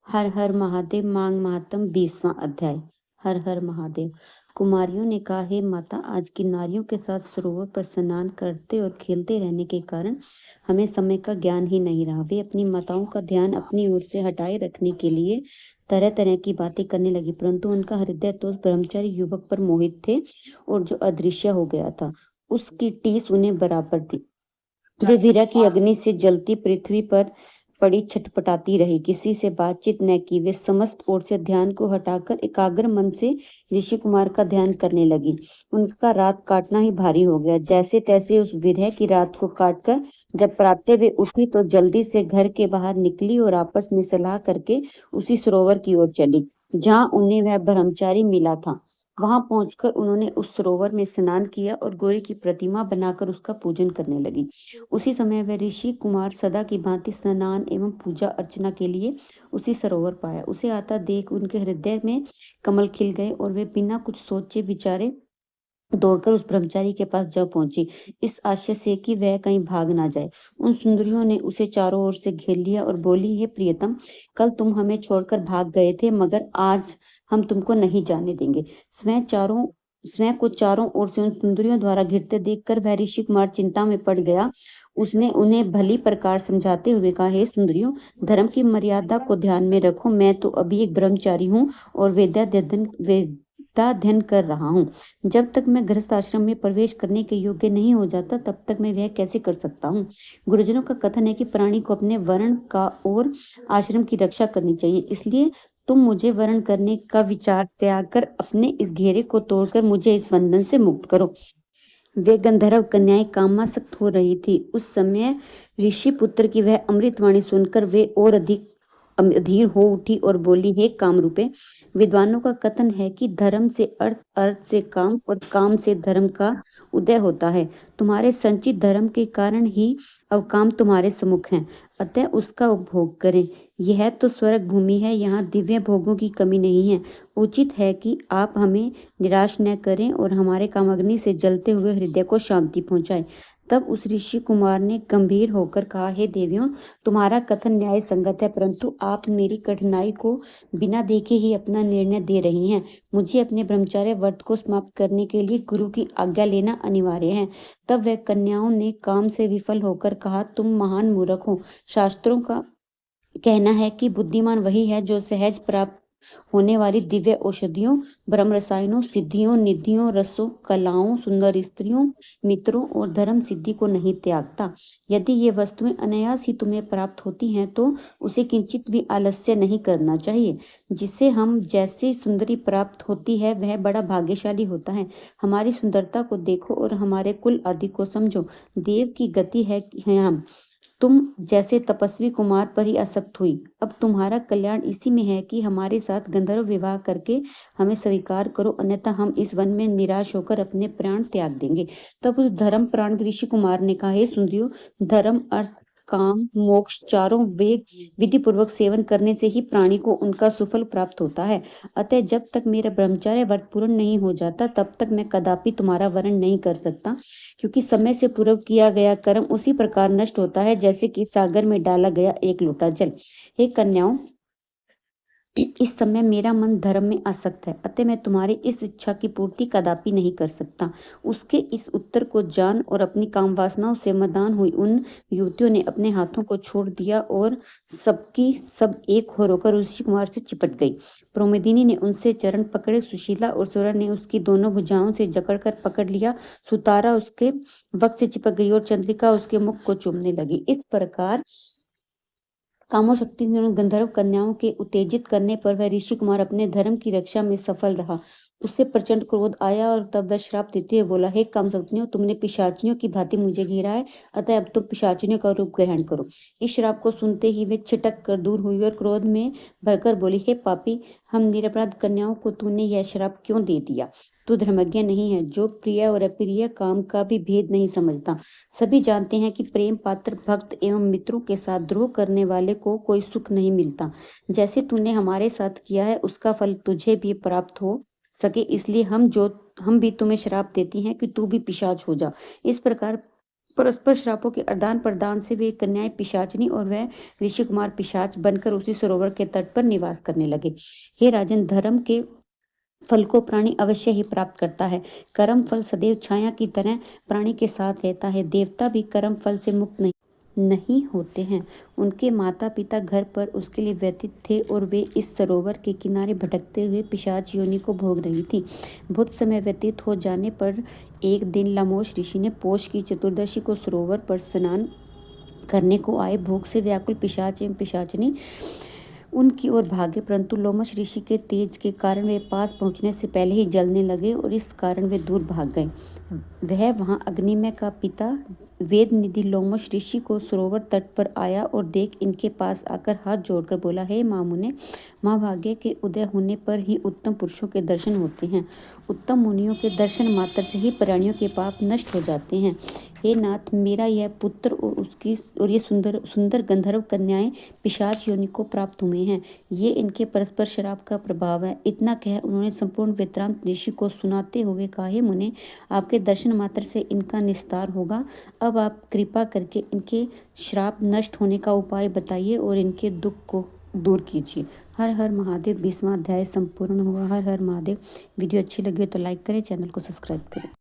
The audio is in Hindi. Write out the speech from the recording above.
हर हर महादेव मांग महात्म 20वां अध्याय। हर हर महादेव। कुमारियों ने कहा, हे माता, आज किन्नारियों के साथ सरोवर पर स्नान करते और खेलते रहने के कारण हमें समय का ज्ञान ही नहीं रहा। वे अपनी माताओं का ध्यान अपनी ओर से हटाए रखने के लिए तरह तरह की बातें करने लगी, परंतु उनका हृदय तो उस ब्रह्मचारी युवक पर मोहित थे और जो अदृश्य हो गया था उसकी टीस उन्हें बराबर थी। वे विरह की अग्नि से जलती पृथ्वी पर पड़ी छटपटाती रही, किसी से बातचीत न की। वे समस्त ओर से ध्यान को हटाकर एकाग्र मन से ऋषि कुमार का ध्यान करने लगी। उनका रात काटना ही भारी हो गया। जैसे तैसे उस विरह की रात को काटकर जब प्रातः वे उठी तो जल्दी से घर के बाहर निकली और आपस में सलाह करके उसी सरोवर की ओर चली जहाँ उन्हें वह ब्रह्मचारी मिला था। वहां पहुंचकर उन्होंने उस सरोवर में स्नान किया और गौरी की प्रतिमा बनाकर उसका पूजन करने लगी। उसी समय वह ऋषि कुमार सदा की भांति स्नान एवं पूजा अर्चना के लिए उसी सरोवर पाया। उसे आता देख उनके हृदय में कमल खिल गए और वे बिना कुछ सोचे विचारे दौड़कर उस ब्रह्मचारी के पास जा पहुंची, इस आशय से कि वह कहीं भाग ना जाए। उन सुंदरियों ने उसे चारों ओर से घेर लिया और बोली, हे प्रियतम, कल तुम हमें छोड़कर भाग गए थे, मगर आज हम तुमको नहीं जाने देंगे। स्वयं को चारों ओर से उन सुंदरियों द्वारा घिरते देखकर वह ऋषि कुमार चिंता में पड़ गया। उसने उन्हें भली प्रकार समझाते हुए कहा, हे सुंदरियों, धर्म की मर्यादा को ध्यान में रखो। मैं तो अभी एक ब्रह्मचारी हूँ और वेदाध्ययन कर रहा हूँ। जब तक मैं गृहस्थ आश्रम में प्रवेश करने के योग्य नहीं हो जाता, तब तक मैं वह कैसे कर सकता हूँ। गुरुजनों का कथन है कि प्राणी को अपने वर्ण का और आश्रम की रक्षा करनी चाहिए, इसलिए तुम मुझे वर्ण करने का विचार त्याग कर अपने इस घेरे को तोड़कर मुझे इस बंधन से मुक्त करो। वे गंधर्व कन्याएं कामासक्त हो रही थी। उस समय ऋषि पुत्र की वह अमृतवाणी सुनकर वे और अधिक अधीर हो उठी और बोली, हे काम रूपे, विद्वानों का कथन है कि धर्म से अर्थ, अर्थ से काम और काम से धर्म का उदय होता है। तुम्हारे संचित धर्म के कारण ही अब काम तुम्हारे सम्मुख हैं, अतः उसका उपभोग करें। यह तो स्वर्ग भूमि है, यहाँ दिव्य भोगों की कमी नहीं है। उचित है कि आप हमें निराश न करें और हमारे कामाग्नि से जलते हुए हृदय को शांति पहुंचाएं। तब उस ऋषि कुमार ने गंभीर होकर कहा, हे देवियों, तुम्हारा कथन न्याय संगत है, परंतु आप मेरी कठिनाई को बिना देखे ही अपना निर्णय दे रही हैं। मुझे अपने ब्रह्मचर्य व्रत को समाप्त करने के लिए गुरु की आज्ञा लेना अनिवार्य है। तब वह कन्याओं ने काम से विफल होकर कहा, तुम महान मूर्ख हो। शास्त्रों का कहना है कि बुद्धिमान वही है जो सहज प्राप्त होने वाली दिव्य औषधियों, ब्रह्म रसायनों, सिद्धियों, निधियों, रसों, कलाओं, सुंदर स्त्रियों, मित्रों और धर्म सिद्धि को नहीं त्यागता। यदि ये वस्तुएं अनायास ही तुम्हें प्राप्त होती हैं तो उसे किंचित भी आलस्य नहीं करना चाहिए। जिसे हम जैसी सुंदरी प्राप्त होती है वह बड़ा भाग्यशाली होता है। हमारी सुंदरता को देखो और हमारे कुल आदि को समझो। देव की गति है हम तुम जैसे तपस्वी कुमार पर ही आसक्त हुई। अब तुम्हारा कल्याण इसी में है कि हमारे साथ गंधर्व विवाह करके हमें स्वीकार करो, अन्यथा हम इस वन में निराश होकर अपने प्राण त्याग देंगे। तब उस धर्म प्राण ऋषि कुमार ने कहा, हे सुंदरियों, धर्म, अर्थ, काम, मोक्ष चारों वेद विधि पूर्वक सेवन करने से ही प्राणी को उनका सुफल प्राप्त होता है। अतः जब तक मेरा ब्रह्मचर्य व्रत पूर्ण नहीं हो जाता, तब तक मैं कदापि तुम्हारा वर्ण नहीं कर सकता, क्योंकि समय से पूर्व किया गया कर्म उसी प्रकार नष्ट होता है जैसे कि सागर में डाला गया एक लोटा जल। हे कन्याओं, इस समय मेरा मन धर्म में आसक्त है, अतः मैं तुम्हारी इस इच्छा की पूर्ति कदापि नहीं कर सकता। उसके इस उत्तर को जान और अपनी काम वासनाओं से मदान हुई उन युवतियों ने अपने हाथों को छोड़ दिया और सबकी सब एक होकर ऋषि कुमार से चिपट गई। प्रोमेदिनी ने उनसे चरण पकड़े, सुशीला और सुरा ने उसकी दोनों भुजाओं से जकड़कर पकड़ लिया, सुतारा उसके वक्त से चिपक गई और चंद्रिका उसके मुख को चूमने लगी। इस प्रकार कामोशक्ति ने गंधर्व कन्याओं के उत्तेजित करने पर वह ऋषि कुमार अपने धर्म की रक्षा में सफल रहा। उसे प्रचंड क्रोध आया और तब वह श्राप देते हुए बोला, हे कामशक्तियों, तुमने पिशाचियों की भांति मुझे घेरा है, अतः अब तुम पिशाचियों का रूप ग्रहण करो। इस श्राप को सुनते ही वे छिटक कर दूर हुई और क्रोध में भरकर बोली, हे पापी, हम निरपराध कन्याओं को तूने यह श्राप क्यों दे दिया? तू धर्मज्ञ नहीं है, जो प्रिय और अप्रिय काम का भी भेद नहीं समझता। सभी जानते हैं कि प्रेम पात्र भक्त एवं मित्रों के साथ द्रोह करने वाले को कोई सुख नहीं मिलता। जैसे तूने हमारे साथ किया है, उसका फल तुझे भी प्राप्त हो सके, इसलिए हम भी तुम्हें श्राप देती हैं कि तू भी पिशाच हो जा। इस प्रकार परस्पर श्रापों के आदान प्रदान से वे कन्याएं पिशाचिनी और वह ऋषि कुमार पिशाच बनकर उसी सरोवर के तट पर निवास करने लगे। हे राजन, धर्म के फल को प्राणी अवश्य ही प्राप्त करता है। कर्म फल सदैव छाया की तरह प्राणी के साथ रहता है। देवता भी कर्म फल से मुक्त नहीं होते हैं। उनके माता पिता घर पर उसके लिए व्यतीत थे और वे इस सरोवर के किनारे भटकते हुए पिशाच योनि को भोग रही थी। बहुत समय व्यतीत हो जाने पर एक दिन लामोश ऋषि ने पौष की चतुर्दशी को सरोवर पर स्नान करने को आए भूख से व्याकुल पिशाच एवं पिशाचिनी उनकी ओर भागे, परंतु लोमश ऋषि के तेज के कारण वे पास पहुंचने से पहले ही जलने लगे और इस कारण वे दूर भाग गए। वह वहां अग्निमय का पिता वेद निधि लोमश ऋषि को सरोवर तट पर आया और देख इनके पास आकर हाथ जोड़कर बोला, हे महामुने, महाभाग्य के उदय होने पर ही उत्तम पुरुषों के दर्शन होते हैं। उत्तम मुनियों के दर्शन मात्र से ही प्राणियों के पाप नष्ट हो जाते हैं। हे नाथ, मेरा यह पुत्र और ये सुंदर सुंदर गंधर्व कन्याएं पिशाच योनि को प्राप्त हुए हैं। ये इनके परस्पर श्राप का प्रभाव है। इतना कह उन्होंने संपूर्ण वृत्तांत ऋषि को सुनाते हुए कहा, हे मुने, आपके दर्शन मात्र से इनका निस्तार होगा। अब आप कृपा करके इनके श्राप नष्ट होने का उपाय बताइए और इनके दुख को दूर कीजिए। हर हर महादेव। 20वां अध्याय संपूर्ण हुआ। हर हर महादेव। वीडियो अच्छी लगी हो तो लाइक करें, चैनल को सब्सक्राइब करें।